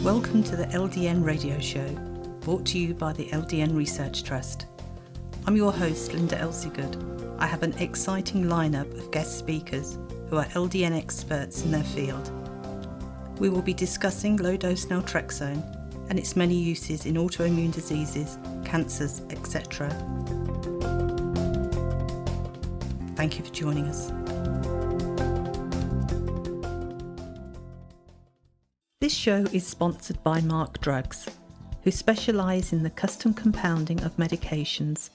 Welcome to the LDN radio show, brought to you by the LDN Research Trust. I'm your host, Linda Elsegood. I have an exciting lineup of guest speakers who are LDN experts in their field. We will be discussing low-dose Naltrexone and its many uses in autoimmune diseases, cancers, etc. Thank you for joining us. This show is sponsored by Mark Drugs, who specialise in the custom compounding of medications,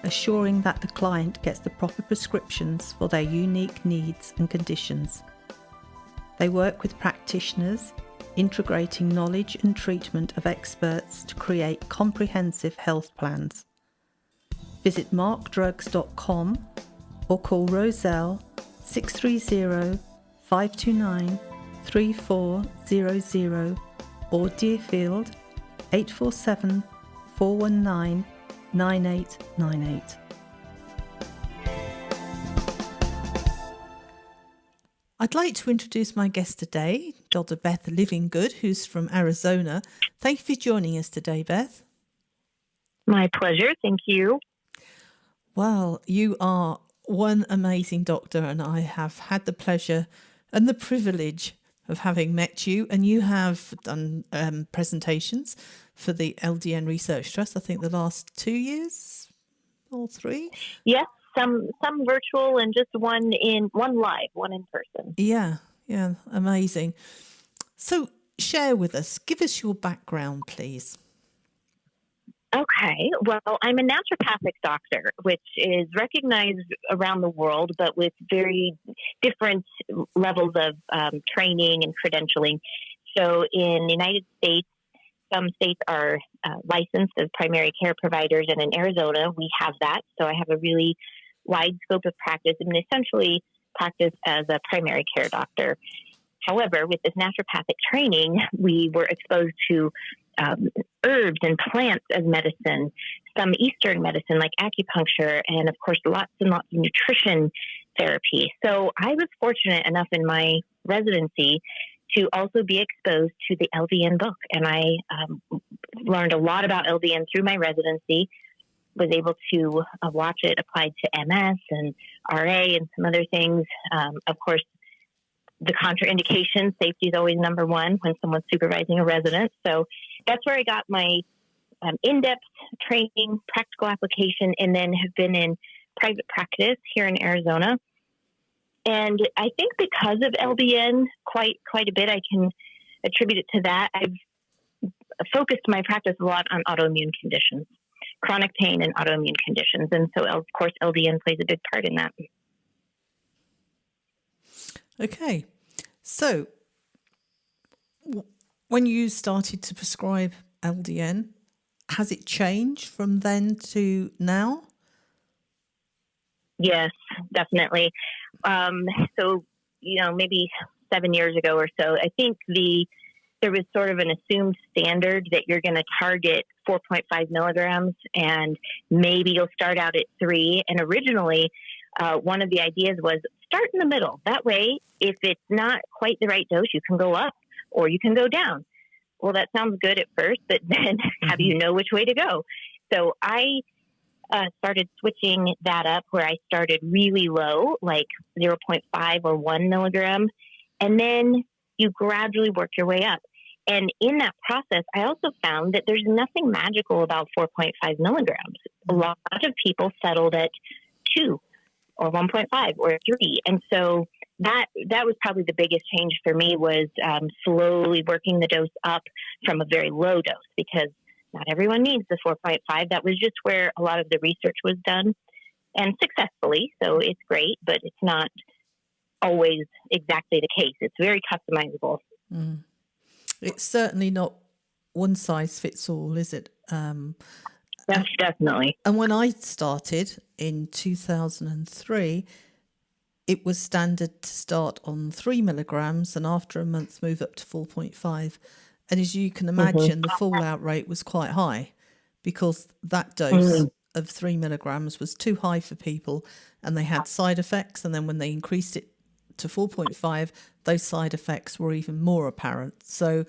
assuring that the client gets the proper prescriptions for their unique needs and conditions. They work with practitioners, integrating knowledge and treatment of experts to create comprehensive health plans. Visit markdrugs.com or call Roselle 630 529 3400 or Deerfield 847 419 9898. I'd like to introduce my guest today, Dr. Beth Livengood, who's from Arizona. Thank you for joining us today, Beth. My pleasure. Thank you. Well, you are one amazing doctor, and I have had the pleasure and the privilege of having met you, and you have done presentations for the LDN Research Trust, I think the last 2 years or 3. Yes, some virtual and just one live, one in person. Yeah, amazing. So share with us, give us your background, please. Okay, well, I'm a naturopathic doctor, which is recognized around the world, but with very different levels of training and credentialing. So in the United States, some states are licensed as primary care providers, and in Arizona, we have that. So I have a really wide scope of practice and essentially practice as a primary care doctor. However, with this naturopathic training, we were exposed to herbs and plants as medicine, some Eastern medicine like acupuncture, and of course, lots and lots of nutrition therapy. So I was fortunate enough in my residency to also be exposed to the LDN book. And I learned a lot about LDN through my residency, was able to watch it applied to MS and RA and some other things. Of course, the contraindication, safety is always number one when someone's supervising a resident. So that's where I got my in-depth training, practical application, and then have been in private practice here in Arizona. And I think because of LDN quite a bit, I can attribute it to that. I've focused my practice a lot on autoimmune conditions, chronic pain and autoimmune conditions. And so, of course, LDN plays a big part in that. Okay, so when you started to prescribe LDN, has it changed from then to now? Yes, definitely. So, maybe 7 years ago or so, I think there was sort of an assumed standard that you're going to target 4.5 milligrams, and maybe you'll start out at 3. And originally, one of the ideas was start in the middle. That way, if it's not quite the right dose, you can go up or you can go down. Well, that sounds good at first, but then how do you know which way to go? So I started switching that up where I started really low, like 0.5 or 1 milligram, and then you gradually work your way up. And in that process, I also found that there's nothing magical about 4.5 milligrams. A lot of people settled at 2 or 1.5 or 3. And so that was probably the biggest change for me, was slowly working the dose up from a very low dose, because not everyone needs the 4.5. That was just where a lot of the research was done, and successfully. So it's great, but it's not always exactly the case. It's very customizable. Mm. It's certainly not one size fits all, is it? Yes, definitely. And when I started in 2003, it was standard to start on 3 milligrams and after a month move up to 4.5. And as you can imagine, the fallout rate was quite high, because that dose of 3 milligrams was too high for people and they had side effects. And then when they increased it to 4.5, those side effects were even more apparent. So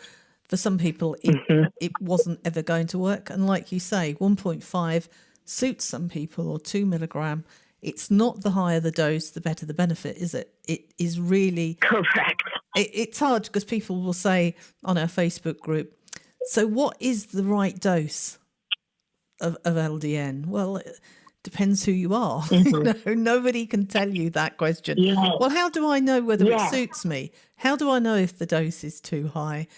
for some people, it wasn't ever going to work. And like you say, 1.5 suits some people, or 2 milligram. It's not the higher the dose, the better the benefit, is it? It is really Correct. It's hard because people will say on our Facebook group, so what is the right dose of LDN? Well, it depends who you are. Nobody can tell you that question. Yes. Well, how do I know whether it suits me? How do I know if the dose is too high?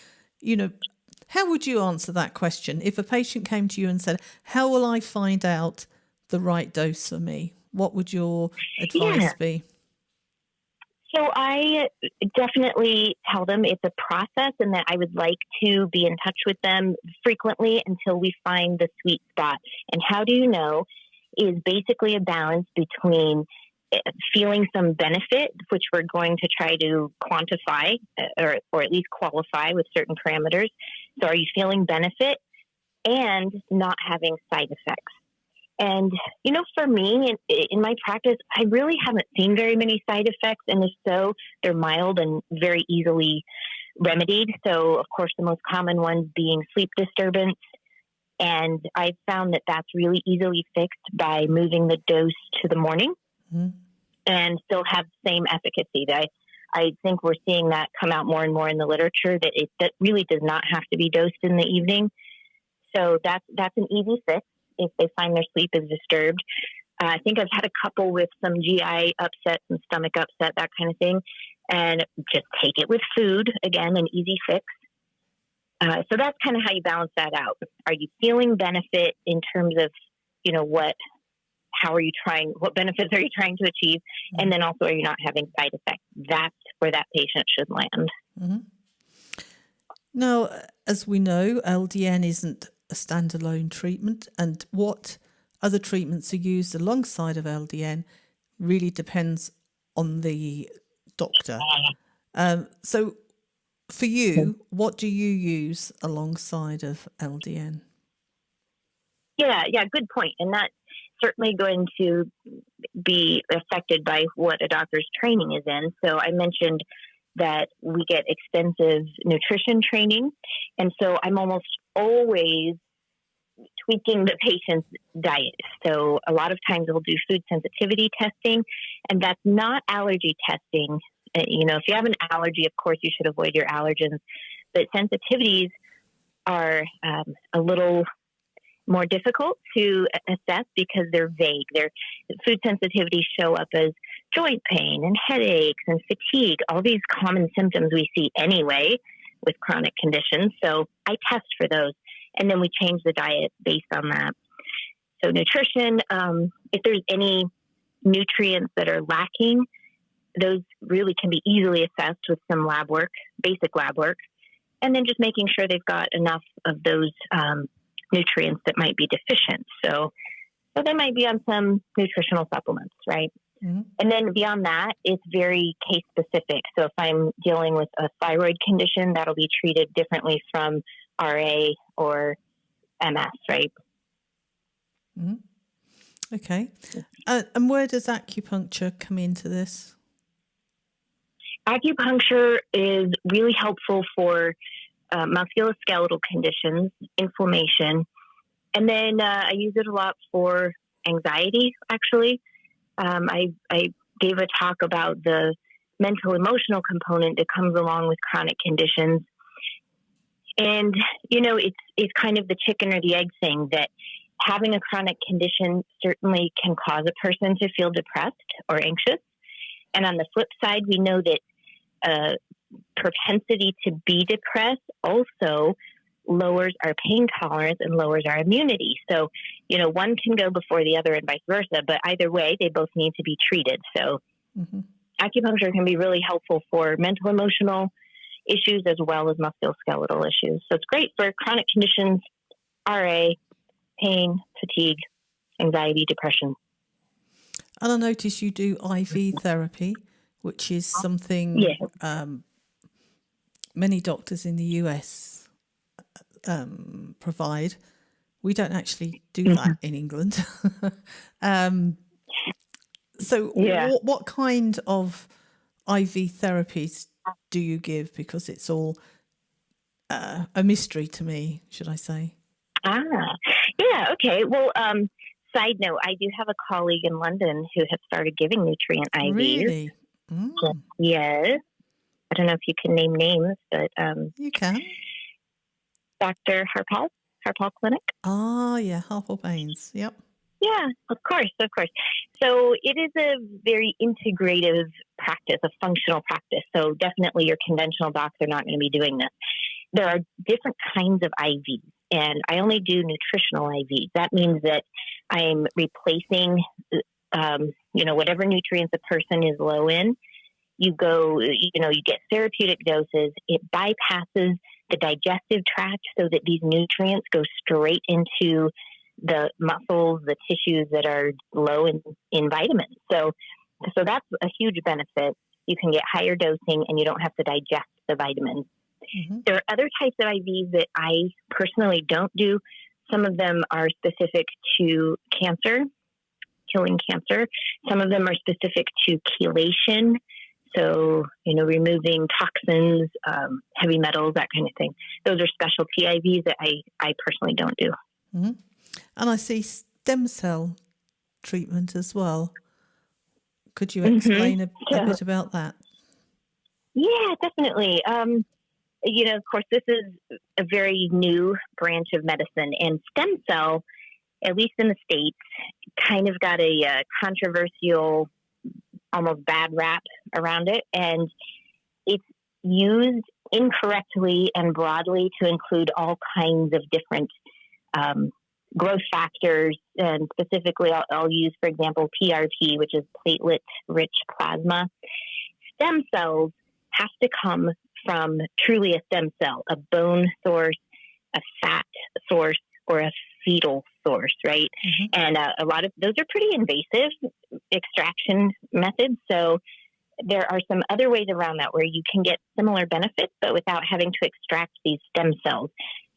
How would you answer that question if a patient came to you and said, how will I find out the right dose for me? What would your advice be? So I definitely tell them it's a process and that I would like to be in touch with them frequently until we find the sweet spot. And how do you know is basically a balance between feeling some benefit, which we're going to try to quantify or at least qualify with certain parameters. So are you feeling benefit and not having side effects? And, for me, in my practice, I really haven't seen very many side effects. And if so, they're mild and very easily remedied. So, of course, the most common ones being sleep disturbance. And I've found that that's really easily fixed by moving the dose to the morning and still have the same efficacy. I think we're seeing that come out more and more in the literature, that really does not have to be dosed in the evening. So that's an easy fix if they find their sleep is disturbed. I think I've had a couple with some GI upset, some stomach upset, that kind of thing. And just take it with food. Again, an easy fix. So that's kind of how you balance that out. Are you feeling benefit in terms of, what benefits are you trying to achieve? And then also, are you not having side effects? That's where that patient should land. Mm-hmm. Now, as we know, LDN isn't a standalone treatment, and what other treatments are used alongside of LDN really depends on the doctor. So for you, what do you use alongside of LDN? Yeah, good point. And that's certainly going to be affected by what a doctor's training is in. So I mentioned that we get extensive nutrition training. And so I'm almost always tweaking the patient's diet. So a lot of times we'll do food sensitivity testing, and that's not allergy testing. If you have an allergy, of course, you should avoid your allergens. But sensitivities are a little more difficult to assess because they're vague. Food sensitivities show up as joint pain and headaches and fatigue, all these common symptoms we see anyway with chronic conditions. So I test for those, and then we change the diet based on that. So nutrition, if there's any nutrients that are lacking, those really can be easily assessed with some lab work, basic lab work, and then just making sure they've got enough of those nutrients that might be deficient. So they might be on some nutritional supplements, right? Mm-hmm. And then beyond that, it's very case specific. So if I'm dealing with a thyroid condition, that'll be treated differently from RA or MS, right? Mm-hmm. Okay. And where does acupuncture come into this? Acupuncture is really helpful for musculoskeletal conditions, inflammation. And then I use it a lot for anxiety, actually. I gave a talk about the mental emotional component that comes along with chronic conditions. And, it's kind of the chicken or the egg thing, that having a chronic condition certainly can cause a person to feel depressed or anxious. And on the flip side, we know that propensity to be depressed also lowers our pain tolerance and lowers our immunity. So, one can go before the other and vice versa, but either way, they both need to be treated. So acupuncture can be really helpful for mental, emotional issues as well as musculoskeletal issues. So it's great for chronic conditions, RA, pain, fatigue, anxiety, depression. And I notice you do IV therapy, which is something many doctors in the US provide. We don't actually do that in England. What kind of IV therapies do you give? Because it's all a mystery to me, should I say. Yeah, okay. Well, side note, I do have a colleague in London who has started giving nutrient IVs. Really? Yes. I don't know if you can name names, but You can. Dr. Harpal Clinic. Yeah, Harpal Baines. Yep. Yeah, of course. So it is a very integrative practice, a functional practice. So definitely your conventional docs are not going to be doing this. There are different kinds of IVs, and I only do nutritional IVs. That means that I'm replacing, whatever nutrients a person is low in. You get therapeutic doses. It bypasses the digestive tract so that these nutrients go straight into the muscles, the tissues that are low in vitamins. So that's a huge benefit. You can get higher dosing and you don't have to digest the vitamins. Mm-hmm. There are other types of IVs that I personally don't do. Some of them are specific to cancer, killing cancer. Some of them are specific to chelation. So, removing toxins, heavy metals, that kind of thing. Those are specialty IVs that I personally don't do. Mm-hmm. And I see stem cell treatment as well. Could you explain a bit about that? Yeah, definitely. Of course, this is a very new branch of medicine, and stem cell, at least in the States, kind of got a controversial, almost bad rap around it. And it's used incorrectly and broadly to include all kinds of different growth factors. And specifically, I'll use, for example, PRP, which is platelet-rich-plasma. Stem cells have to come from truly a stem cell, a bone source, a fat source, or a fetal source, right? Mm-hmm. And a lot of those are pretty invasive extraction methods. So there are some other ways around that where you can get similar benefits, but without having to extract these stem cells.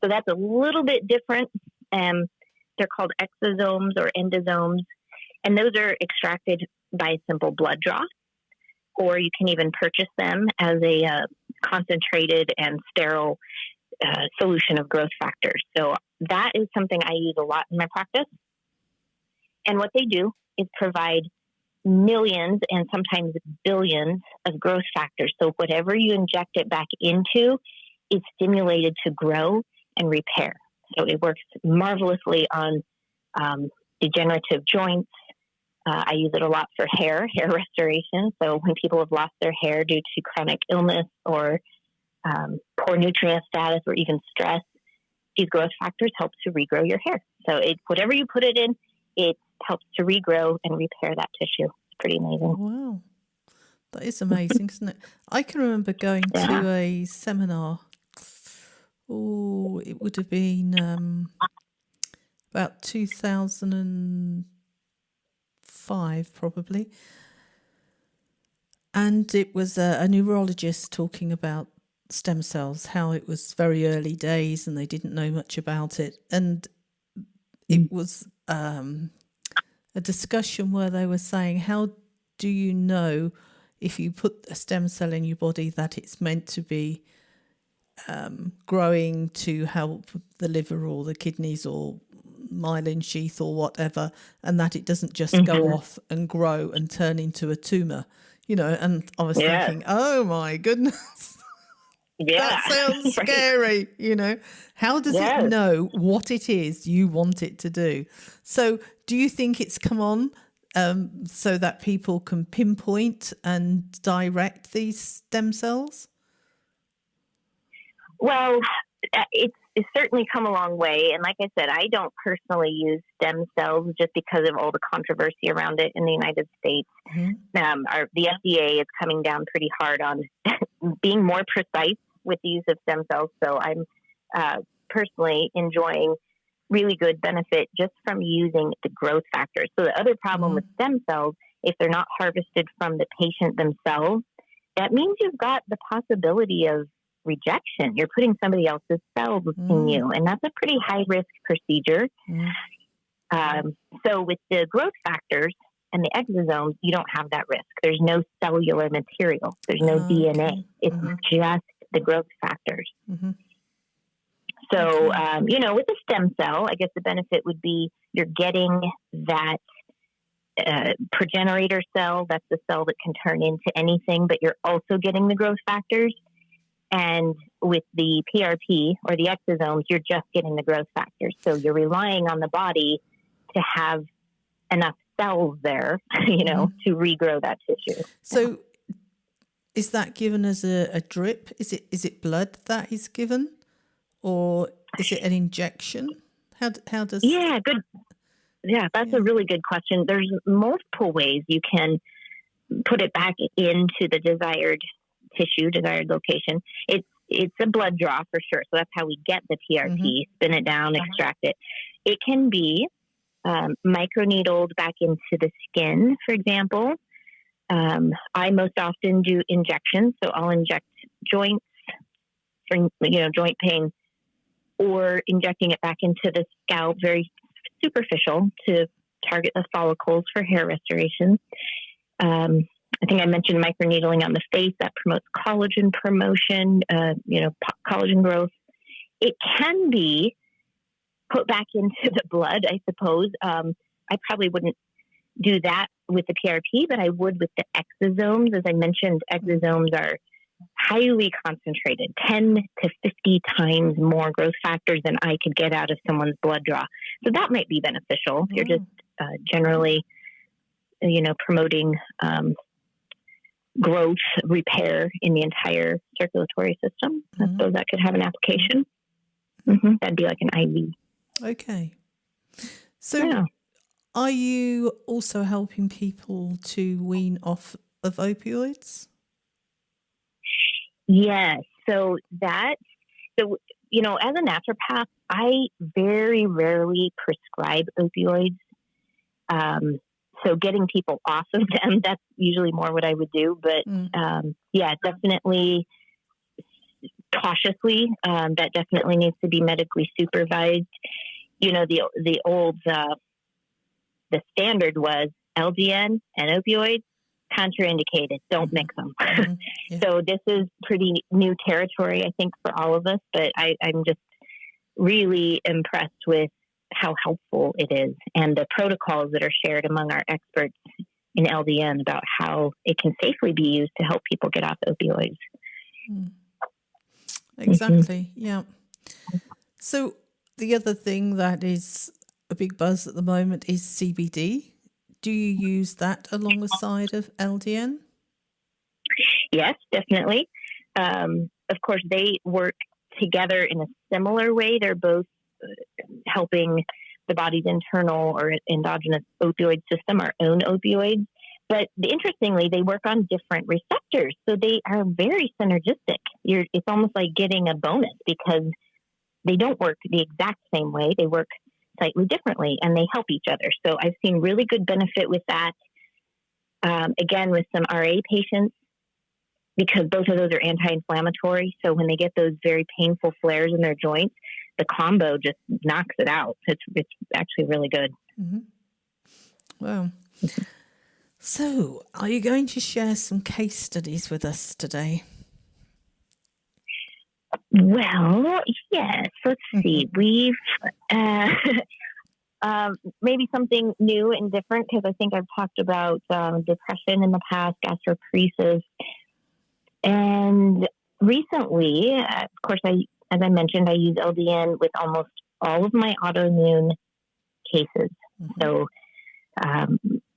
So that's a little bit different. They're called exosomes or endosomes, and those are extracted by a simple blood draw, or you can even purchase them as a concentrated and sterile solution of growth factors. So that is something I use a lot in my practice. And what they do is provide millions and sometimes billions of growth factors. So whatever you inject it back into is stimulated to grow and repair. So it works marvelously on degenerative joints. I use it a lot for hair restoration. So when people have lost their hair due to chronic illness or poor nutrient status or even stress, these growth factors help to regrow your hair. So whatever you put it in, it helps to regrow and repair that tissue. It's pretty amazing. Wow. That is amazing, isn't it? I can remember going to a seminar. It would have been about 2005, probably. And it was a neurologist talking about stem cells, how it was very early days and they didn't know much about it. And it was a discussion where they were saying, how do you know if you put a stem cell in your body that it's meant to be growing to help the liver or the kidneys or myelin sheath or whatever, and that it doesn't just go off and grow and turn into a tumour, and I was thinking, oh my goodness, that sounds scary, How does it know what it is you want it to do? So do you think it's come on so that people can pinpoint and direct these stem cells? Well, it's certainly come a long way. And like I said, I don't personally use stem cells just because of all the controversy around it in the United States. Mm-hmm. The FDA is coming down pretty hard on being more precise with the use of stem cells. So I'm personally enjoying really good benefit just from using the growth factors. So the other problem with stem cells, if they're not harvested from the patient themselves, that means you've got the possibility of rejection. You're putting somebody else's cells in you, and that's a pretty high risk procedure. So with the growth factors and the exosomes, you don't have that risk. There's no cellular material. There's no DNA. It's just the growth factors. So, Okay. with the stem cell, I guess the benefit would be you're getting that progenitor cell. That's the cell that can turn into anything, but you're also getting the growth factors. And with the PRP or the exosomes, you're just getting the growth factors. So you're relying on the body to have enough cells there, to regrow that tissue. So is that given as a drip? Is it blood that is given, or is it an injection? How does? Yeah, good. Yeah, that's a really good question. There's multiple ways you can put it back into the desired tissue, desired location. It's a blood draw for sure. So that's how we get the PRP, spin it down, extract it. It can be microneedled back into the skin, for example. I most often do injections. So I'll inject joints for, joint pain, or injecting it back into the scalp, very superficial, to target the follicles for hair restoration. I think I mentioned microneedling on the face. That promotes collagen promotion, collagen growth. It can be put back into the blood, I suppose. I probably wouldn't do that with the PRP, but I would with the exosomes. As I mentioned, exosomes are highly concentrated, 10 to 50 times more growth factors than I could get out of someone's blood draw. So that might be beneficial. You're just generally, promoting growth, repair in the entire circulatory system. I suppose that could have an application. That'd be like an IV. Okay. So are you also helping people to wean off of opioids? Yes. So as a naturopath, I very rarely prescribe opioids. So getting people off of them, that's usually more what I would do. But definitely cautiously, that definitely needs to be medically supervised. The old, the standard was LDN and opioids, contraindicated. Don't mix them. So this is pretty new territory, I think, for all of us. But I'm just really impressed with how helpful it is, and the protocols that are shared among our experts in LDN about how it can safely be used to help people get off opioids. Exactly. Yeah. So the other thing that is a big buzz at the moment is CBD. Do you use that alongside of LDN? Yes, definitely. Of course, they work together in a similar way. They're both helping the body's internal or endogenous opioid system, our own opioids. But interestingly, they work on different receptors. So they are very synergistic. It's almost like getting a bonus because they don't work the exact same way. They work slightly differently and they help each other. So I've seen really good benefit with that. Again, with some RA patients, because both of those are anti-inflammatory. So when they get those very painful flares in their joints, the combo just knocks it out. It's actually really good. Wow. So are you going to share some case studies with us today? Well, yes. Let's see. We've maybe something new and different, because I think I've talked about depression in the past, gastroparesis. And recently, of course, as I mentioned, I use LDN with almost all of my autoimmune cases. So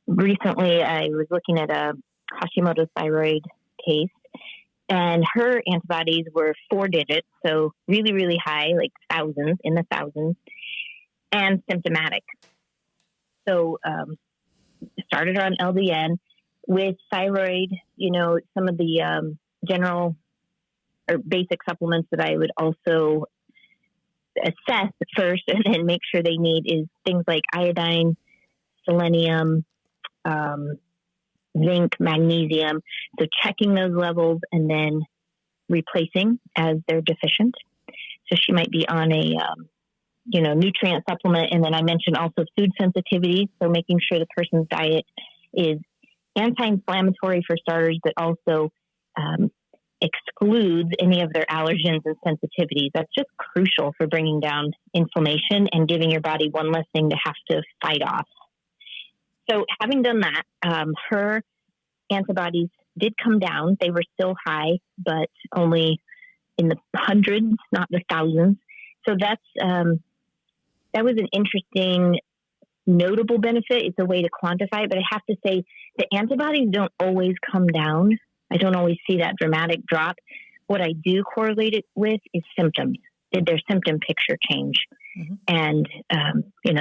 recently I was looking at a Hashimoto's thyroid case, and her antibodies were 4 digits, so really, really high, like thousands, in the thousands, and symptomatic. So started her on LDN with thyroid, some of the general or basic supplements that I would also assess first and then make sure they need is things like iodine, selenium, zinc, magnesium. So checking those levels and then replacing as they're deficient. So she might be on a, nutrient supplement. And then I mentioned also food sensitivity. So making sure the person's diet is anti-inflammatory for starters, but also excludes any of their allergens and sensitivities. That's just crucial for bringing down inflammation and giving your body one less thing to have to fight off. So having done that, her antibodies did come down. They were still high, but only in the hundreds, not the thousands. So that was an interesting, notable benefit. It's a way to quantify it, but I have to say the antibodies don't always come down. I don't always see that dramatic drop. What I do correlate it with is symptoms. Did their symptom picture change? Mm-hmm. And,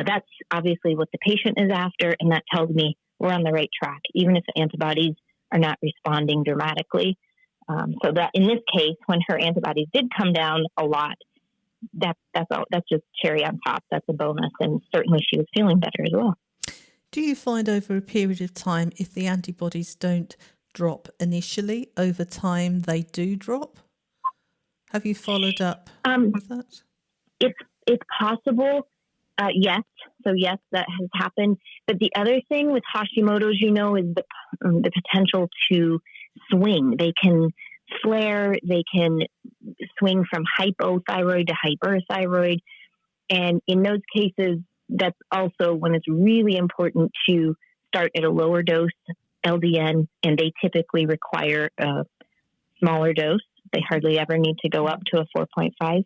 that's obviously what the patient is after, and that tells me we're on the right track, even if the antibodies are not responding dramatically. So that in this case, when her antibodies did come down a lot, that's just cherry on top. That's a bonus, and certainly she was feeling better as well. Do you find over a period of time, if the antibodies don't drop initially, over time they do drop? Have you followed up with that? It's possible. Yes. So yes, that has happened. But the other thing with Hashimoto's, is the potential to swing. They can flare. They can swing from hypothyroid to hyperthyroid. And in those cases, that's also when it's really important to start at a lower dose LDN, and they typically require a smaller dose. They hardly ever need to go up to a 4.5.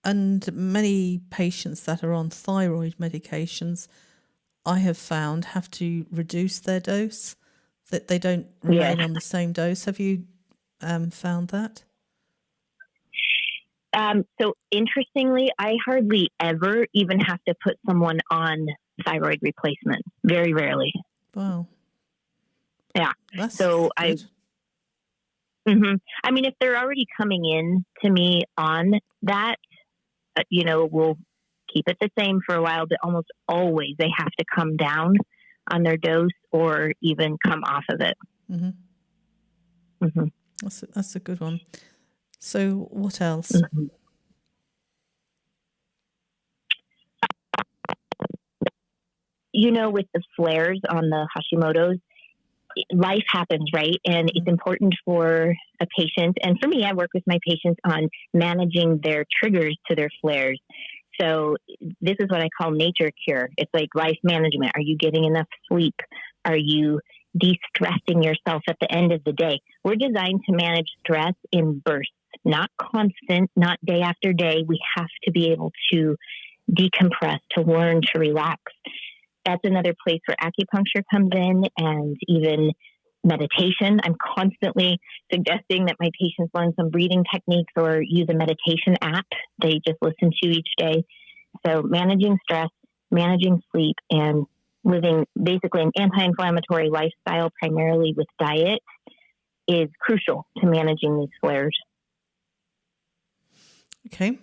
And many patients that are on thyroid medications, I have found, have to reduce their dose, that they don't remain on the same dose. Have you found that? So interestingly, I hardly ever even have to put someone on thyroid replacement. Very rarely. Wow. Yeah. That's so good. I mean, if they're already coming in to me on that, we'll keep it the same for a while, but almost always they have to come down on their dose or even come off of it. Mm-hmm. Mm-hmm. That's a good one. So what else? Mm-hmm. With the flares on the Hashimoto's, life happens, right? And it's important for a patient. And for me, I work with my patients on managing their triggers to their flares. So this is what I call nature cure. It's like life management. Are you getting enough sleep? Are you de-stressing yourself at the end of the day? We're designed to manage stress in bursts, not constant, not day after day. We have to be able to decompress, to learn to relax. That's another place where acupuncture comes in, and even meditation. I'm constantly suggesting that my patients learn some breathing techniques or use a meditation app they just listen to each day. So managing stress, managing sleep, and living basically an anti-inflammatory lifestyle, primarily with diet, is crucial to managing these flares. Okay.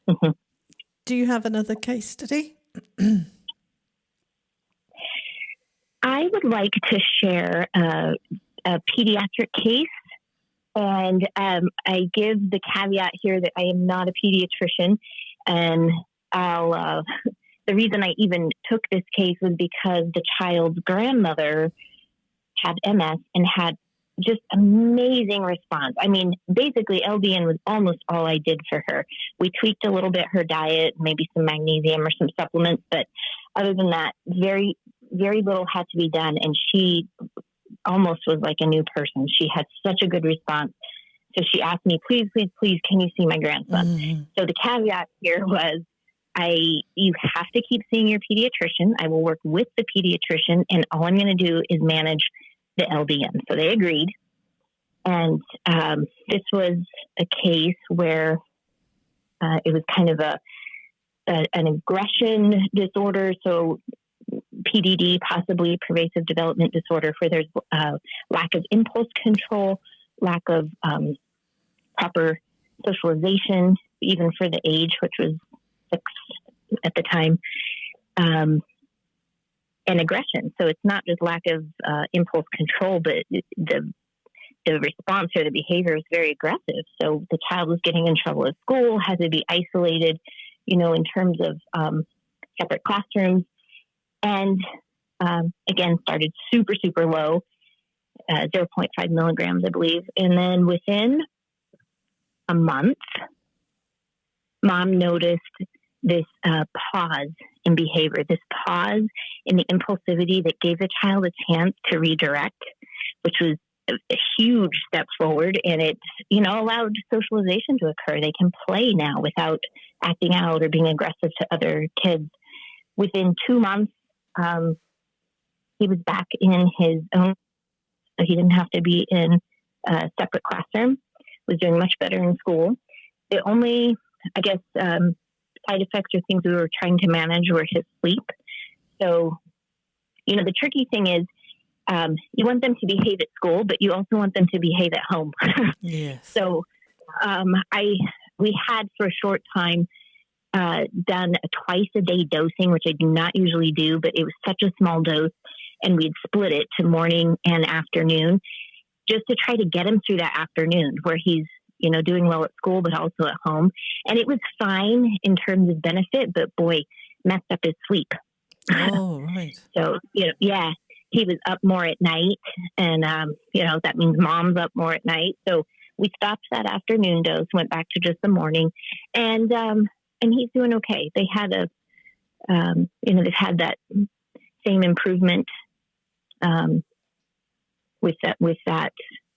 Mm-hmm. Do you have another case study? I would like to share a pediatric case, and I give the caveat here that I am not a pediatrician, and the reason I even took this case was because the child's grandmother had MS and had just amazing response. I mean, basically LDN was almost all I did for her. We tweaked a little bit her diet, maybe some magnesium or some supplements, but other than that, very, very little had to be done. And she almost was like a new person. She had such a good response. So she asked me, please, can you see my grandson? Mm-hmm. So the caveat here was, you have to keep seeing your pediatrician. I will work with the pediatrician, and all I'm going to do is manage the LDN. So they agreed. And this was a case where it was kind of an aggression disorder. So PDD, possibly pervasive development disorder, where there's lack of impulse control, lack of proper socialization, even for the age, which was 6 at the time, and aggression. So it's not just lack of impulse control, but the response or the behavior is very aggressive. So the child was getting in trouble at school, had to be isolated, in terms of separate classrooms. And Again, started super, super low, 0.5 milligrams, I believe. And then within a month, Mom noticed this pause in behavior, this pause in the impulsivity that gave the child a chance to redirect, which was a huge step forward. And it, allowed socialization to occur. They can play now without acting out or being aggressive to other kids. Within 2 months, he was back in his own, so he didn't have to be in a separate classroom, was doing much better in school. The only, side effects or things we were trying to manage were his sleep. So, the tricky thing is, you want them to behave at school, but you also want them to behave at home. Yes. So, we had for a short time done a twice a day dosing, which I do not usually do, but it was such a small dose, and we'd split it to morning and afternoon just to try to get him through that afternoon where he's, doing well at school, but also at home. And it was fine in terms of benefit, but boy, messed up his sleep. Oh, right. So, he was up more at night, and, that means Mom's up more at night. So we stopped that afternoon dose, went back to just the morning, and he's doing okay. They had they've had that same improvement, with that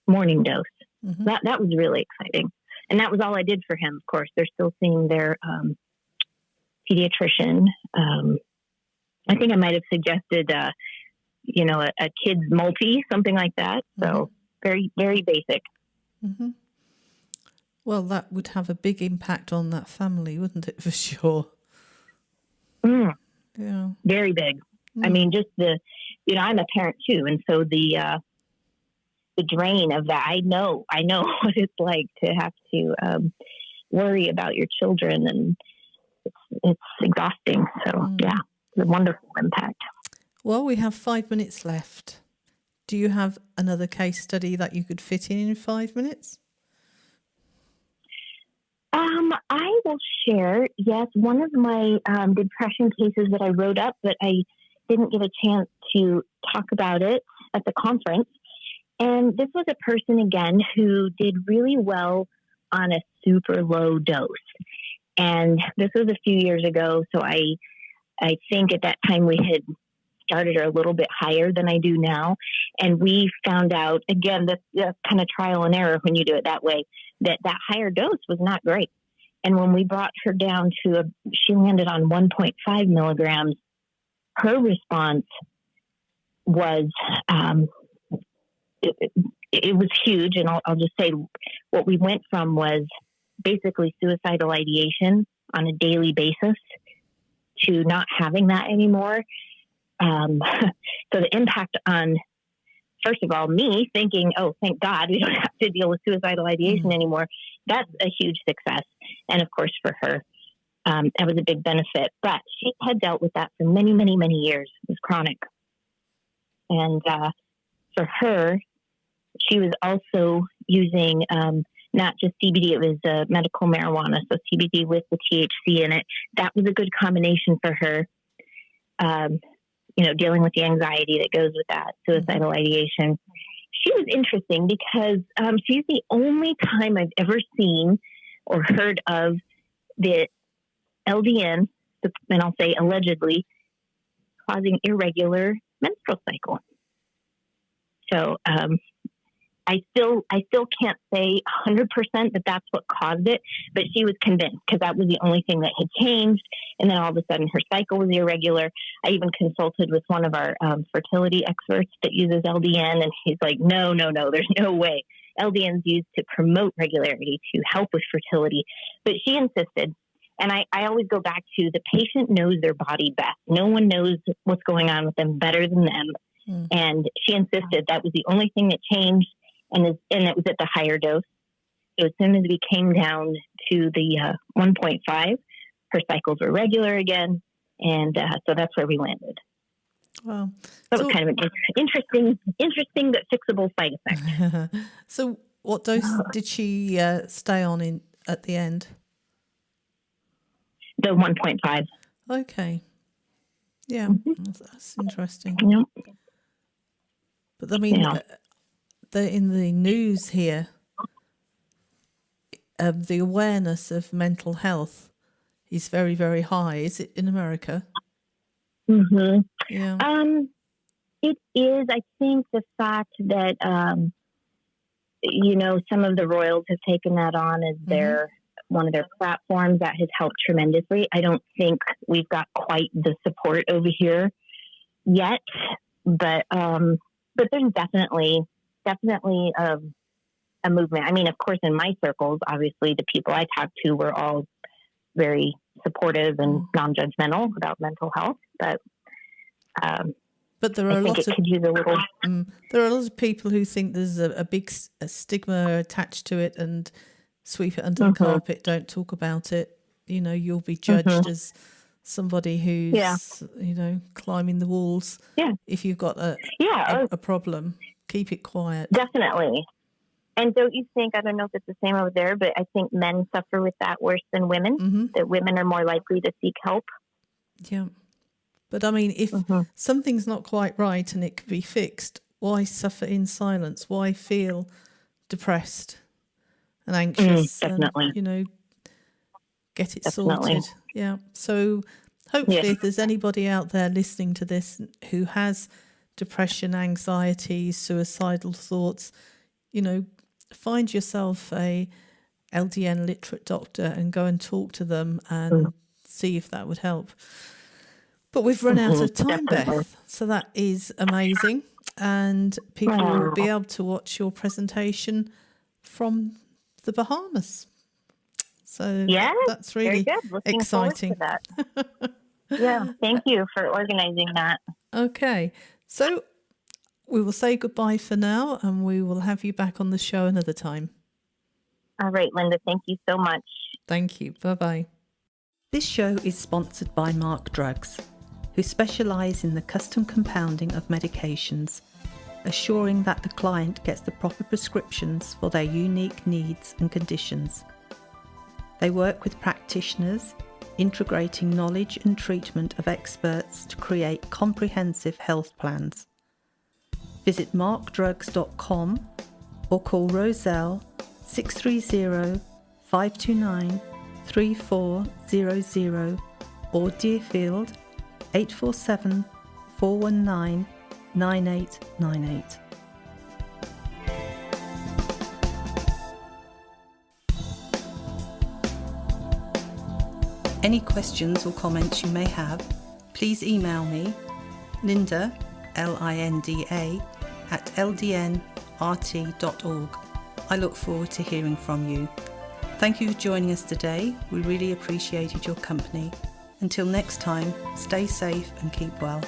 morning dose. Mm-hmm. That was really exciting. And that was all I did for him. Of course, they're still seeing their, pediatrician. I think I might have suggested, a kid's multi, something like that. So Mm-hmm. very, very basic. Mm-hmm. Well, that would have a big impact on that family, wouldn't it, for sure? Yeah. Very big. I mean, just I'm a parent too. And so the drain of that, I know what it's like to have to worry about your children, and it's exhausting. So yeah, it's a wonderful impact. Well, we have 5 minutes left. Do you have another case study that you could fit in 5 minutes? I will share, yes, one of my depression cases that I wrote up, but I didn't get a chance to talk about it at the conference. And this was a person, again, who did really well on a super low dose. And this was a few years ago, so I think at that time we had started her a little bit higher than I do now. And we found out, again, that's kind of trial and error when you do it that way, that higher dose was not great. And when we brought her down she landed on 1.5 milligrams, her response was, it was huge. And I'll just say what we went from was basically suicidal ideation on a daily basis to not having that anymore. So the impact on, first of all, me thinking, oh, thank God we don't have to deal with suicidal ideation anymore. That's a huge success. And of course for her, that was a big benefit, but she had dealt with that for many, many, many years. It was chronic. And, for her, she was also using, not just CBD, it was medical marijuana. So CBD with the THC in it. That was a good combination for her. Dealing with the anxiety that goes with that, suicidal ideation. She was interesting because she's the only time I've ever seen or heard of the LDN, and I'll say allegedly, causing irregular menstrual cycle. So I still can't say 100% that that's what caused it, but she was convinced because that was the only thing that had changed. And then all of a sudden her cycle was irregular. I even consulted with one of our fertility experts that uses LDN, and he's like, no, there's no way. LDN's used to promote regularity, to help with fertility. But she insisted, and I always go back to the patient knows their body best. No one knows what's going on with them better than them. And she insisted that was the only thing that changed, and it was at the higher dose. So as soon as we came down to the 1.5, her cycles were regular again, and so that's where we landed. Wow. That was kind of an interesting but fixable side effect. So what dose did she stay on at the end? The 1.5. Okay. Yeah, that's interesting. Yep. But I mean, Yeah. in the news here, the awareness of mental health is very, very high. Is it in America? Mm-hmm. Yeah. It is. I think the fact that some of the royals have taken that on as their one of their platforms, that has helped tremendously. I don't think we've got quite the support over here yet, but there's definitely a movement. I mean, of course, in my circles, obviously, the people I talk to were all very supportive and non-judgmental about mental health, but there are I think it could use a little. There are a lot of people who think there's a big stigma attached to it and sweep it under the carpet. Don't talk about it. You'll be judged as somebody who's climbing the walls. Yeah. If you've got a problem, keep it quiet. Definitely. And don't you think, I don't know if it's the same over there, but I think men suffer with that worse than women, that women are more likely to seek help. Yeah. But I mean, if something's not quite right and it can be fixed, why suffer in silence? Why feel depressed and anxious? Definitely. And, get it sorted. Yeah. So hopefully if there's anybody out there listening to this who has depression, anxiety, suicidal thoughts, find yourself a LDN literate doctor and go and talk to them and see if that would help. But we've run out of time, Beth, so that is amazing. And people will be able to watch your presentation from the Bahamas. So that's really exciting. Forward to that. Yeah, thank you for organizing that. Okay, so we will say goodbye for now, and we will have you back on the show another time. All right, Linda, thank you so much. Thank you. Bye-bye. This show is sponsored by Mark Drugs, who specialise in the custom compounding of medications, assuring that the client gets the proper prescriptions for their unique needs and conditions. They work with practitioners, integrating knowledge and treatment of experts to create comprehensive health plans. Visit markdrugs.com or call Roselle 630 529 3400 or Deerfield 847 419 9898. Any questions or comments you may have, please email me, Linda, Linda, at ldnrt.org. I look forward to hearing from you. Thank you for joining us today. We really appreciated your company. Until next time, stay safe and keep well.